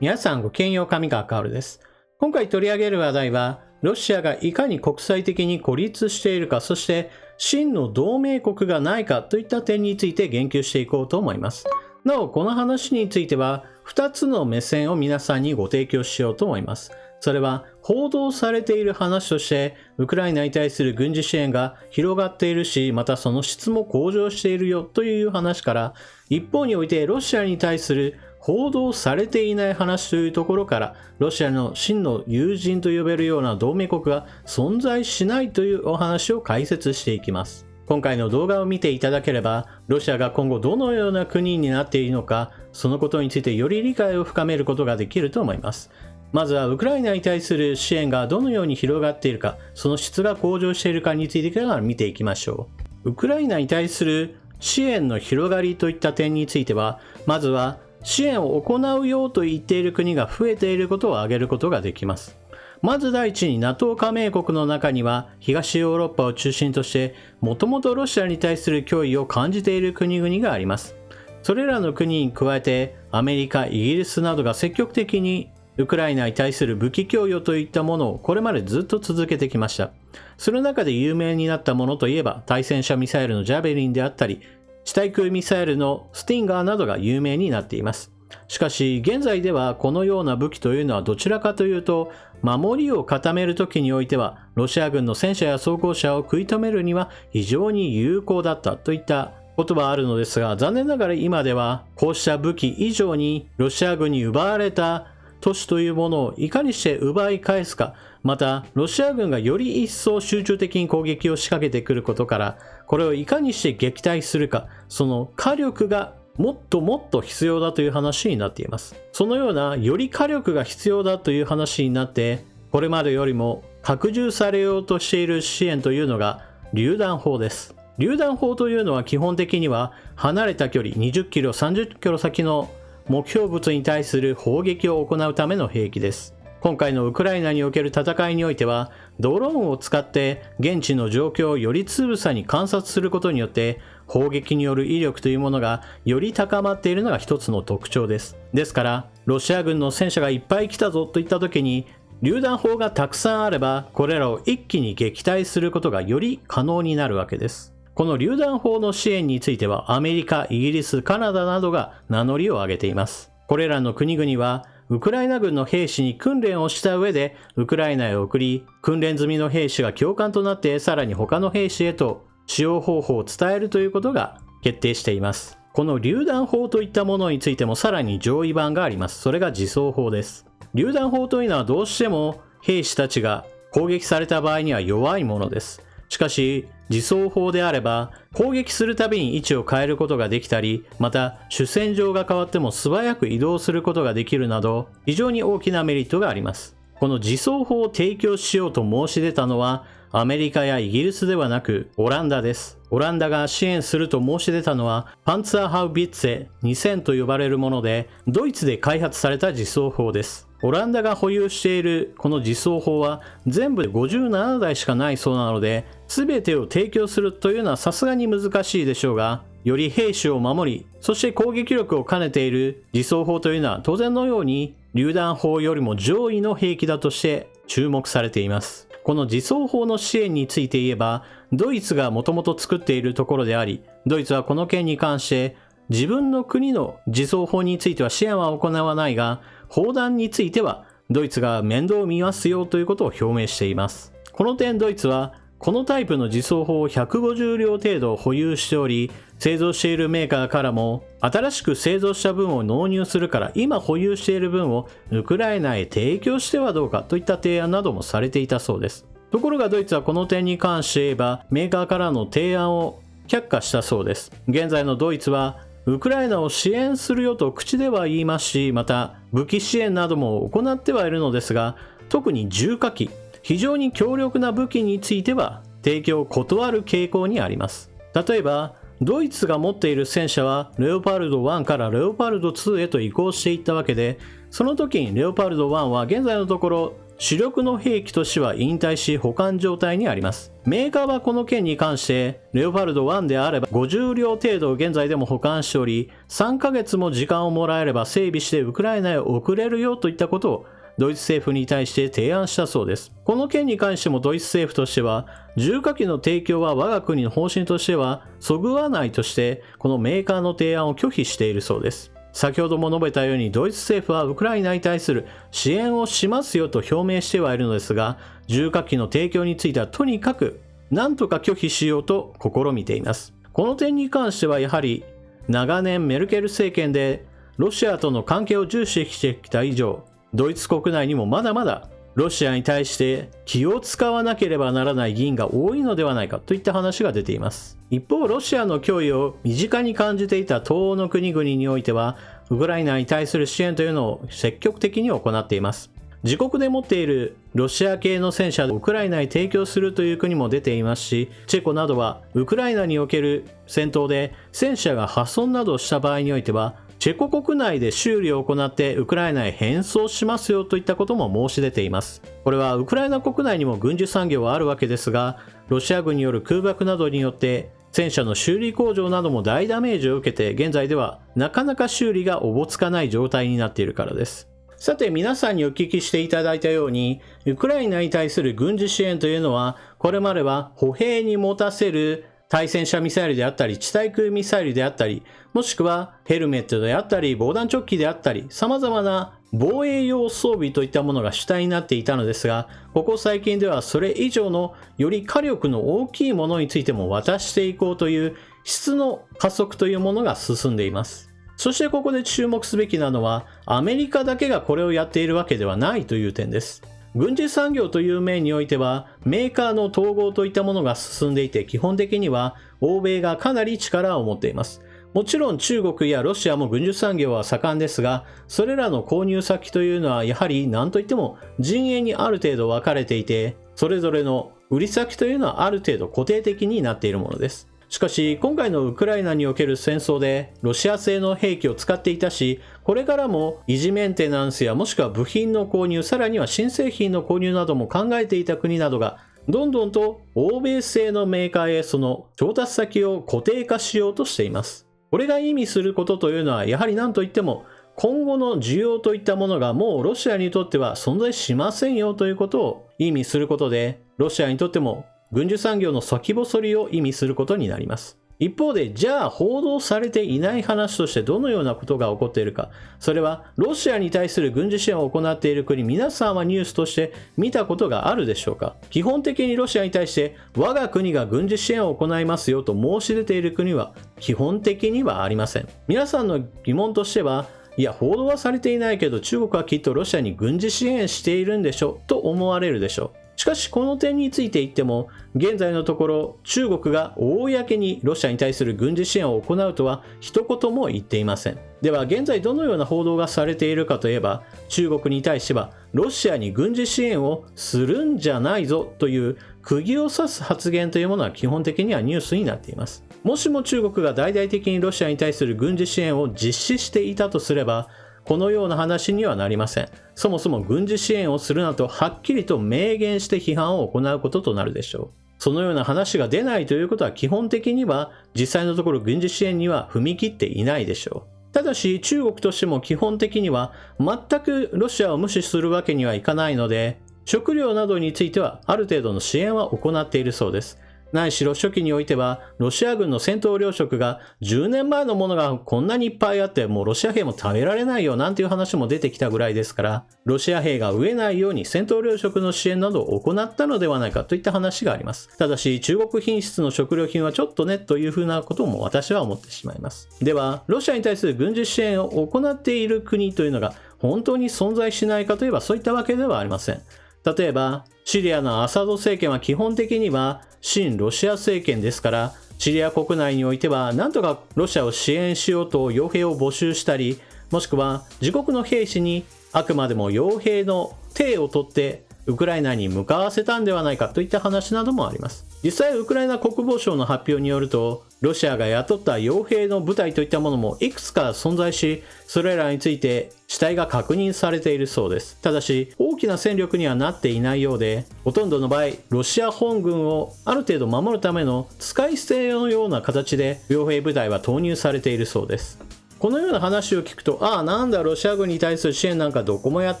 皆さんごきげんよう、上川薫です。今回取り上げる話題は、ロシアがいかに国際的に孤立しているか、そして真の同盟国がないかといった点について言及していこうと思います。なお、この話については、2つの目線を皆さんにご提供しようと思います。それは、報道されている話として、ウクライナに対する軍事支援が広がっているし、またその質も向上しているよという話から、一方においてロシアに対する報道されていない話というところから、ロシアの真の友人と呼べるような同盟国が存在しないというお話を解説していきます。今回の動画を見ていただければ、ロシアが今後どのような国になっているのか、そのことについてより理解を深めることができると思います。まずはウクライナに対する支援がどのように広がっているか、その質が向上しているかについてから見ていきましょう。ウクライナに対する支援の広がりといった点については、まずは支援を行うようと言っている国が増えていることを挙げることができます。まず第一に NATO 加盟国の中には東ヨーロッパを中心としてもともとロシアに対する脅威を感じている国々があります。それらの国に加えてアメリカ、イギリスなどが積極的にウクライナに対する武器供与といったものをこれまでずっと続けてきました。その中で有名になったものといえば対戦車ミサイルのジャベリンであったり、地対空ミサイルのスティンガーなどが有名になっています。しかし現在ではこのような武器というのはどちらかというと守りを固めるときにおいてはロシア軍の戦車や装甲車を食い止めるには非常に有効だったといったことはあるのですが、残念ながら今ではこうした武器以上にロシア軍に奪われた都市というものをいかにして奪い返すか、またロシア軍がより一層集中的に攻撃を仕掛けてくることから、これをいかにして撃退するか、その火力がもっともっと必要だという話になっています。そのようなより火力が必要だという話になって、これまでよりも拡充されようとしている支援というのが榴弾砲です。榴弾砲というのは基本的には離れた距離20キロ、30キロ先の目標物に対する砲撃を行うための兵器です。今回のウクライナにおける戦いにおいては、ドローンを使って現地の状況をよりつぶさに観察することによって、砲撃による威力というものがより高まっているのが一つの特徴です。ですから、ロシア軍の戦車がいっぱい来たぞといった時に、榴弾砲がたくさんあれば、これらを一気に撃退することがより可能になるわけです。この榴弾砲の支援についてはアメリカ、イギリス、カナダなどが名乗りを上げています。これらの国々はウクライナ軍の兵士に訓練をした上でウクライナへ送り、訓練済みの兵士が教官となってさらに他の兵士へと使用方法を伝えるということが決定しています。この榴弾砲といったものについてもさらに上位版があります。それが自走砲です。榴弾砲というのはどうしても兵士たちが攻撃された場合には弱いものです。しかし自走砲であれば攻撃するたびに位置を変えることができたり、また主戦場が変わっても素早く移動することができるなど非常に大きなメリットがあります。この自走砲を提供しようと申し出たのはアメリカやイギリスではなくオランダです。オランダが支援すると申し出たのはパンツァーハウビッツェ2000と呼ばれるもので、ドイツで開発された自走砲です。オランダが保有しているこの自走砲は全部で57台しかないそうなので、全てを提供するというのはさすがに難しいでしょうが、より兵士を守り、そして攻撃力を兼ねている自走砲というのは当然のように榴弾砲よりも上位の兵器だとして注目されています。この自走砲の支援について言えば、ドイツがもともと作っているところであり、ドイツはこの件に関して自分の国の自走砲については支援は行わないが、砲弾についてはドイツが面倒を見ますよということを表明しています。この点ドイツはこのタイプの自走砲を150両程度保有しており、製造しているメーカーからも新しく製造した分を納入するから今保有している分をウクライナへ提供してはどうかといった提案などもされていたそうです。ところがドイツはこの点に関して言えばメーカーからの提案を却下したそうです。現在のドイツはウクライナを支援するよと口では言いますし、また武器支援なども行ってはいるのですが、特に重火器、非常に強力な武器については提供を断る傾向にあります。例えばドイツが持っている戦車はレオパルド1からレオパルド2へと移行していったわけで、その時にレオパルド1は現在のところ主力の兵器としては引退し保管状態にあります。メーカーはこの件に関して、レオパルト1であれば50両程度現在でも保管しており、3ヶ月も時間をもらえれば整備してウクライナへ送れるよといったことをドイツ政府に対して提案したそうです。この件に関してもドイツ政府としては、重火器の提供は我が国の方針としてはそぐわないとして、このメーカーの提案を拒否しているそうです。先ほども述べたようにドイツ政府はウクライナに対する支援をしますよと表明してはいるのですが、重火器の提供についてはとにかく何とか拒否しようと試みています。この点に関してはやはり長年メルケル政権でロシアとの関係を重視してきた以上、ドイツ国内にもまだまだロシアに対して気を使わなければならない議員が多いのではないかといった話が出ています。一方、ロシアの脅威を身近に感じていた東欧の国々においては、ウクライナに対する支援というのを積極的に行っています。自国で持っているロシア系の戦車をウクライナに提供するという国も出ていますし、チェコなどはウクライナにおける戦闘で戦車が破損などした場合においては、チェコ国内で修理を行ってウクライナへ返送しますよといったことも申し出ています。これはウクライナ国内にも軍需産業はあるわけですが、ロシア軍による空爆などによって戦車の修理工場なども大ダメージを受けて、現在ではなかなか修理がおぼつかない状態になっているからです。さて、皆さんにお聞きしていただいたように、ウクライナに対する軍事支援というのは、これまでは歩兵に持たせる対戦車ミサイルであったり、地対空ミサイルであったり、もしくはヘルメットであったり、防弾チョッキであったり、様々な防衛用装備といったものが主体になっていたのですが、ここ最近ではそれ以上のより火力の大きいものについても渡していこうという質の加速というものが進んでいます。そしてここで注目すべきなのは、アメリカだけがこれをやっているわけではないという点です。軍事産業という面においては、メーカーの統合といったものが進んでいて、基本的には欧米がかなり力を持っています。もちろん中国やロシアも軍需産業は盛んですが、それらの購入先というのはやはり何といっても陣営にある程度分かれていて、それぞれの売り先というのはある程度固定的になっているものです。しかし、今回のウクライナにおける戦争でロシア製の兵器を使っていたし、これからも維持メンテナンスやもしくは部品の購入、さらには新製品の購入なども考えていた国などが、どんどんと欧米製のメーカーへその調達先を固定化しようとしています。これが意味することというのは、やはり何といっても、今後の需要といったものがもうロシアにとっては存在しませんよということを意味することで、ロシアにとっても軍需産業の先細りを意味することになります。一方で、じゃあ報道されていない話としてどのようなことが起こっているか。それは、ロシアに対する軍事支援を行っている国、皆さんはニュースとして見たことがあるでしょうか。基本的にロシアに対して、我が国が軍事支援を行いますよと申し出ている国は、基本的にはありません。皆さんの疑問としては、いや、報道はされていないけど、中国はきっとロシアに軍事支援しているんでしょと思われるでしょう。しかしこの点について言っても、現在のところ中国が公にロシアに対する軍事支援を行うとは一言も言っていません。では現在どのような報道がされているかといえば、中国に対してはロシアに軍事支援をするんじゃないぞという釘を刺す発言というものは基本的にはニュースになっています。もしも中国が大々的にロシアに対する軍事支援を実施していたとすれば、このような話にはなりません。そもそも軍事支援をするなとはっきりと明言して批判を行うこととなるでしょう。そのような話が出ないということは基本的には実際のところ軍事支援には踏み切っていないでしょう。ただし中国としても基本的には全くロシアを無視するわけにはいかないので、食料などについてはある程度の支援は行っているそうです。何しろ初期においてはロシア軍の戦闘糧食が10年前のものがこんなにいっぱいあって、もうロシア兵も食べられないよなんていう話も出てきたぐらいですから、ロシア兵が飢えないように戦闘糧食の支援などを行ったのではないかといった話があります。ただし中国品質の食料品はちょっとねというふうなことも私は思ってしまいます。ではロシアに対する軍事支援を行っている国というのが本当に存在しないかといえばそういったわけではありません。例えばシリアのアサド政権は基本的には親ロシア政権ですから、シリア国内においては何とかロシアを支援しようと傭兵を募集したり、もしくは自国の兵士にあくまでも傭兵の体を取ってウクライナに向かわせたんではないかといった話などもあります。実際ウクライナ国防省の発表によると、ロシアが雇った傭兵の部隊といったものもいくつか存在し、それらについて死体が確認されているそうです。ただし、大きな戦力にはなっていないようで、ほとんどの場合、ロシア本軍をある程度守るための使い捨てのような形で傭兵部隊は投入されているそうです。このような話を聞くと、なんだロシア軍に対する支援なんかどこもやっ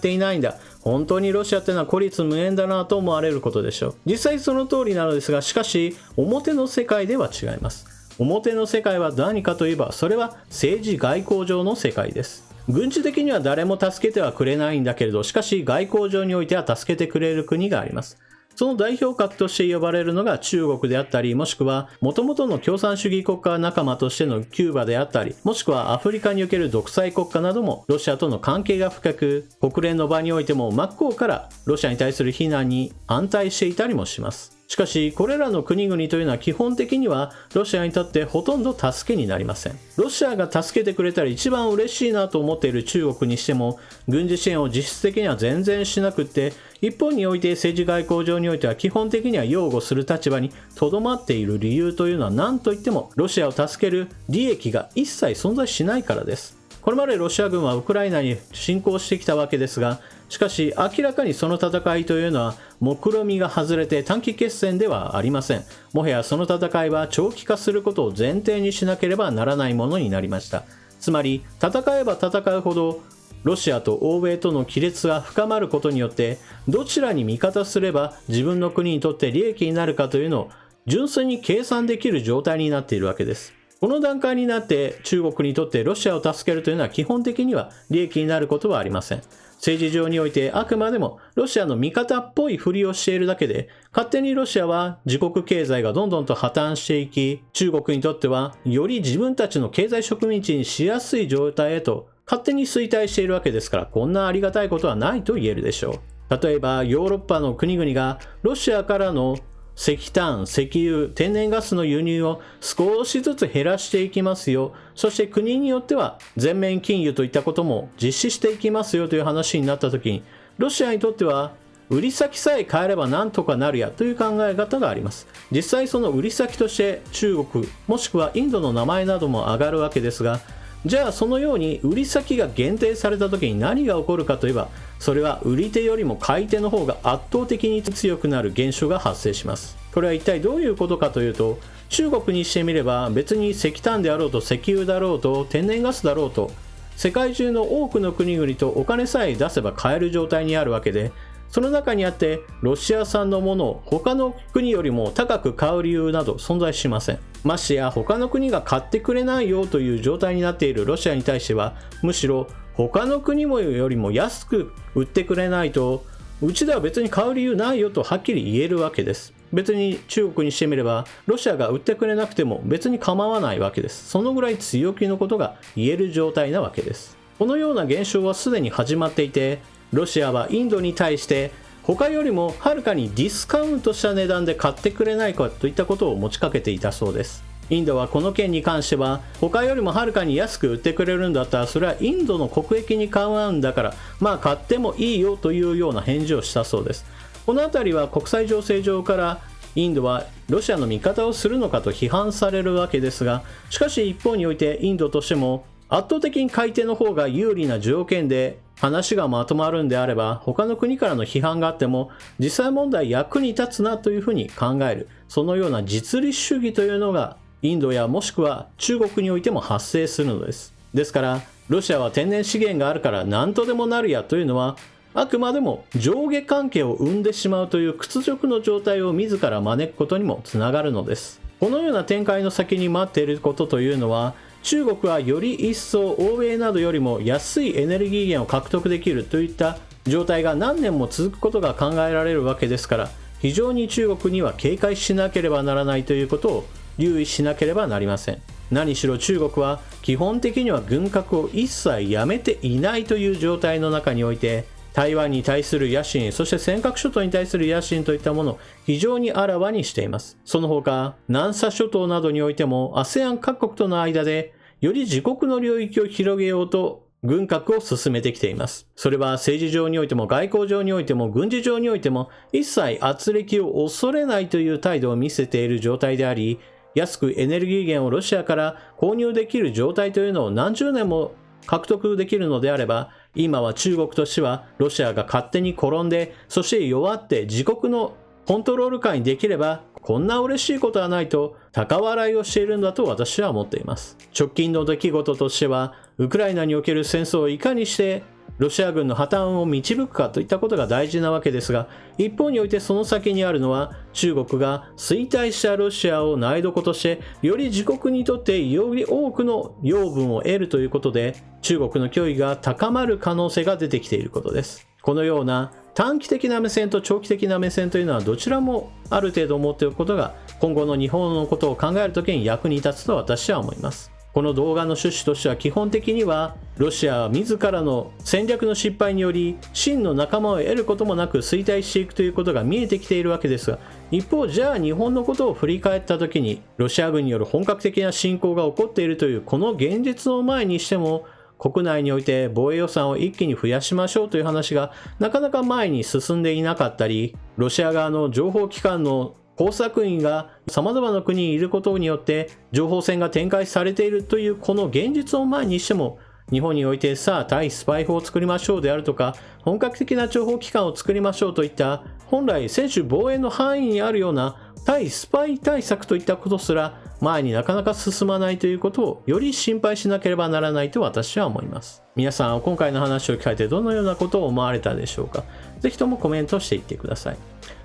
ていないんだ。本当にロシアってのは孤立無援だなと思われることでしょう。実際その通りなのですが、しかし表の世界では違います。表の世界は何かといえば、それは政治外交上の世界です。軍事的には誰も助けてはくれないんだけれど、しかし外交上においては助けてくれる国があります。その代表格として呼ばれるのが中国であったり、もしくは元々の共産主義国家仲間としてのキューバであったり、もしくはアフリカにおける独裁国家などもロシアとの関係が深く、国連の場においても真っ向からロシアに対する非難に反対していたりもします。しかし、これらの国々というのは基本的にはロシアにとってほとんど助けになりません。ロシアが助けてくれたら一番嬉しいなと思っている中国にしても、軍事支援を実質的には全然しなくって、一方において政治外交上においては基本的には擁護する立場にとどまっている理由というのは何といってもロシアを助ける利益が一切存在しないからです。これまでロシア軍はウクライナに侵攻してきたわけですが、しかし明らかにその戦いというのは目論見が外れて短期決戦ではありません。もはやその戦いは長期化することを前提にしなければならないものになりました。つまり戦えば戦うほどロシアと欧米との亀裂が深まることによって、どちらに味方すれば自分の国にとって利益になるかというのを純粋に計算できる状態になっているわけです。この段階になって中国にとってロシアを助けるというのは基本的には利益になることはありません。政治上においてあくまでもロシアの味方っぽいふりをしているだけで、勝手にロシアは自国経済がどんどんと破綻していき、中国にとってはより自分たちの経済植民地にしやすい状態へと勝手に衰退しているわけですから、こんなありがたいことはないと言えるでしょう。例えばヨーロッパの国々がロシアからの石炭、石油、天然ガスの輸入を少しずつ減らしていきますよ。そして国によっては全面禁輸といったことも実施していきますよという話になった時に、ロシアにとっては売り先さえ変えればなんとかなるやという考え方があります。実際その売り先として中国もしくはインドの名前なども挙がるわけですが、じゃあそのように売り先が限定された時に何が起こるかといえば、それは売り手よりも買い手の方が圧倒的に強くなる現象が発生します。これは一体どういうことかというと、中国にしてみれば別に石炭であろうと石油だろうと天然ガスだろうと、世界中の多くの国々とお金さえ出せば買える状態にあるわけで、その中にあってロシア産のものを他の国よりも高く買う理由など存在しません。ましてや他の国が買ってくれないよという状態になっているロシアに対しては、むしろ他の国もよりも安く売ってくれないとうちでは別に買う理由ないよとはっきり言えるわけです。別に中国にしてみればロシアが売ってくれなくても別に構わないわけです。そのぐらい強気のことが言える状態なわけです。このような現象はすでに始まっていて、ロシアはインドに対して他よりもはるかにディスカウントした値段で買ってくれないかといったことを持ちかけていたそうです。インドはこの件に関しては他よりもはるかに安く売ってくれるんだったらそれはインドの国益に買うんだから買ってもいいよというような返事をしたそうです。このあたりは国際情勢上からインドはロシアの味方をするのかと批判されるわけですが、しかし一方においてインドとしても圧倒的に買い手の方が有利な条件で話がまとまるんであれば、他の国からの批判があっても実際問題役に立つなというふうに考える、そのような実利主義というのがインドやもしくは中国においても発生するのです。ですからロシアは天然資源があるから何とでもなるやというのは、あくまでも上下関係を生んでしまうという屈辱の状態を自ら招くことにもつながるのです。このような展開の先に待っていることというのは、中国はより一層欧米などよりも安いエネルギー源を獲得できるといった状態が何年も続くことが考えられるわけですから、非常に中国には警戒しなければならないということを留意しなければなりません。何しろ中国は基本的には軍拡を一切やめていないという状態の中において、台湾に対する野心、そして尖閣諸島に対する野心といったものを非常にあらわにしています。その他、南沙諸島などにおいても ASEAN 各国との間でより自国の領域を広げようと軍拡を進めてきています。それは政治上においても外交上においても軍事上においても一切圧力を恐れないという態度を見せている状態であり、安くエネルギー源をロシアから購入できる状態というのを何十年も獲得できるのであれば、今は中国としてはロシアが勝手に転んで、そして弱って自国のコントロール下にできれば、こんな嬉しいことはないと高笑いをしているんだと私は思っています。直近の出来事としては、ウクライナにおける戦争をいかにしてロシア軍の破綻を導くかといったことが大事なわけですが、一方においてその先にあるのは、中国が衰退したロシアを苗床として、より自国にとってより多くの養分を得るということで、中国の脅威が高まる可能性が出てきていることです。このような短期的な目線と長期的な目線というのはどちらもある程度持っておくことが、今後の日本のことを考えるときに役に立つと私は思います。この動画の趣旨としては、基本的にはロシアは自らの戦略の失敗により真の仲間を得ることもなく衰退していくということが見えてきているわけですが、一方じゃあ日本のことを振り返った時に、ロシア軍による本格的な侵攻が起こっているというこの現実を前にしても、国内において防衛予算を一気に増やしましょうという話がなかなか前に進んでいなかったり、ロシア側の情報機関の工作員が様々な国にいることによって情報戦が展開されているというこの現実を前にしても、日本においてさあ対スパイ法を作りましょうであるとか、本格的な情報機関を作りましょうといった本来専守防衛の範囲にあるような対スパイ対策といったことすら前になかなか進まないということをより心配しなければならないと私は思います。皆さんは今回の話を聞かれてどのようなことを思われたでしょうか。ぜひともコメントしていってください。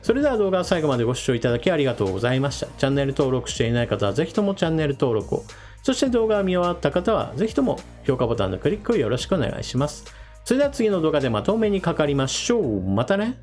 それでは動画を最後までご視聴いただきありがとうございました。チャンネル登録していない方はぜひともチャンネル登録を。そして動画を見終わった方はぜひとも評価ボタンのクリックをよろしくお願いします。それでは次の動画でまとめにかかりましょう。またね。